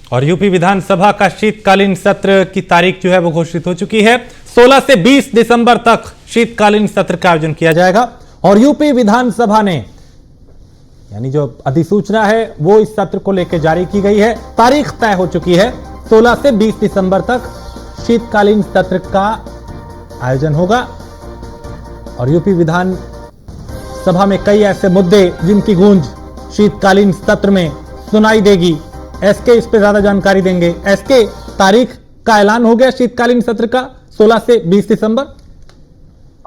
और यूपी विधानसभा का शीतकालीन सत्र की तारीख जो है वो घोषित हो चुकी है। 16 से 20 दिसंबर तक शीतकालीन सत्र का आयोजन किया जाएगा और यूपी विधानसभा ने यानी जो अधिसूचना है वो इस सत्र को लेकर जारी की गई है। तारीख तय हो चुकी है, 16 से 20 दिसंबर तक शीतकालीन सत्र का आयोजन होगा और यूपी विधानसभा में कई ऐसे मुद्दे जिनकी गूंज शीतकालीन सत्र में सुनाई देगी। एसके इस पे ज्यादा जानकारी देंगे। एसके, तारीख का ऐलान हो गया शीतकालीन सत्र का 16 से 20 दिसंबर।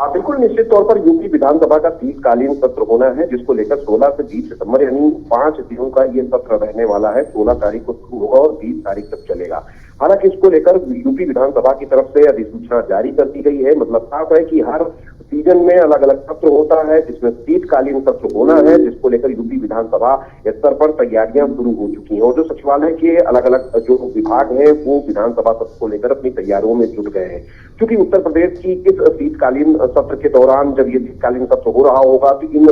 बिल्कुल निश्चित तौर पर यूपी विधानसभा का शीतकालीन सत्र होना है, जिसको लेकर 16 से 20 सितंबर यानी 5 दिनों का ये सत्र रहने वाला है। 16 तारीख को शुरू होगा और 20 तारीख तक चलेगा। हालांकि इसको लेकर यूपी विधानसभा की तरफ से अधिसूचना जारी कर दी गई है। मतलब साफ है कि हर सीजन में अलग अलग सत्र होता है, जिसमें शीतकालीन सत्र होना है, जिसको लेकर यूपी विधानसभा स्तर पर तैयारियां शुरू हो चुकी हैं और जो सचिवालय के अलग अलग जो विभाग हैं वो विधानसभा सत्र को लेकर अपनी तैयारियों में जुट गए हैं। क्योंकि उत्तर प्रदेश की इस शीतकालीन सत्र के दौरान जब ये शीतकालीन सत्र हो रहा होगा तो इन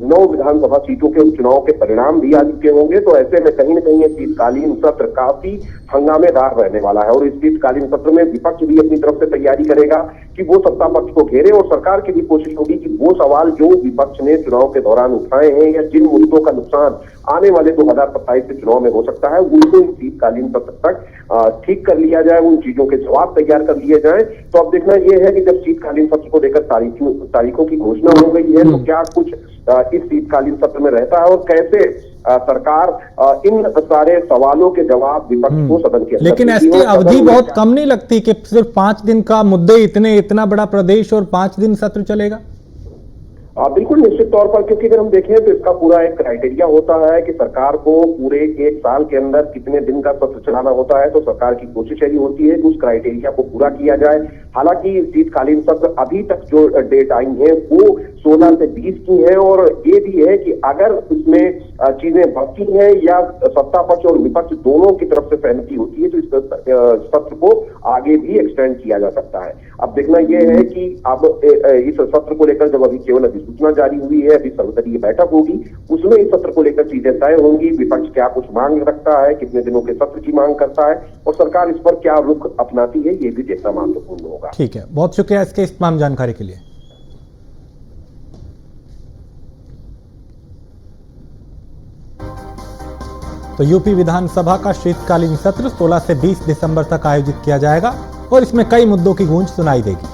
9 विधानसभा सीटों के उपचुनाव के परिणाम भी आ चुके होंगे। तो ऐसे में कहीं न कहीं ये शीतकालीन सत्र काफी हंगामेदार रहने वाला है और इस शीतकालीन सत्र में विपक्ष भी अपनी तरफ से तैयारी करेगा कि वो सत्ता पक्ष को घेरे और सरकार की भी कोशिश होगी कि वो सवाल जो विपक्ष ने चुनाव के दौरान उठाए हैं या जिन मुद्दों का नुकसान आने वाले 2027 के चुनाव में हो सकता है उनको इस शीतकालीन सत्र तक ठीक कर लिया जाए, उन चीजों के जवाब तैयार कर लिए जाए। तो अब देखना यह है कि जब शीतकालीन सत्र को लेकर तारीखों की घोषणा हो गई है तो क्या कुछ इस शीतकालीन सत्र में रहता है और कैसे सरकार इन सारे सवालों के जवाब विपक्ष को सदन के। लेकिन इसकी अवधि बहुत कम नहीं लगती कि सिर्फ 5 दिन का मुद्दे इतना बड़ा प्रदेश और 5 दिन सत्र चलेगा? बिल्कुल निश्चित तौर पर, क्योंकि अगर हम देखें तो इसका पूरा एक क्राइटेरिया होता है कि सरकार को पूरे 1 साल के अंदर कितने दिन का सत्र चलाना होता है। तो सरकार की कोशिश यही होती है कि उस क्राइटेरिया को पूरा किया जाए। हालांकि शीतकालीन सत्र अभी तक जो डेट आई है वो 16 से 20 की है और ये भी है कि अगर इसमें चीजें बढ़ती हैं या सत्ता पक्ष और विपक्ष दोनों की तरफ से सहमति होती है तो इस सत्र को आगे भी एक्सटेंड किया जा सकता है। अब देखना यह है कि अब इस सत्र को लेकर जब अभी केवल अधिसूचना जारी हुई है, अभी सर्वदलीय बैठक होगी, उसमें इस सत्र को लेकर चीजें तय होंगी। विपक्ष क्या कुछ मांग रखता है, कितने दिनों के सत्र की मांग करता है और सरकार इस पर क्या रुख अपनाती है, ये भी देखना महत्वपूर्ण होगा। ठीक है, बहुत शुक्रिया इसके इस तमाम जानकारी के लिए। तो यूपी विधानसभा का शीतकालीन सत्र 16 से 20 दिसंबर तक आयोजित किया जाएगा और इसमें कई मुद्दों की गूंज सुनाई देगी।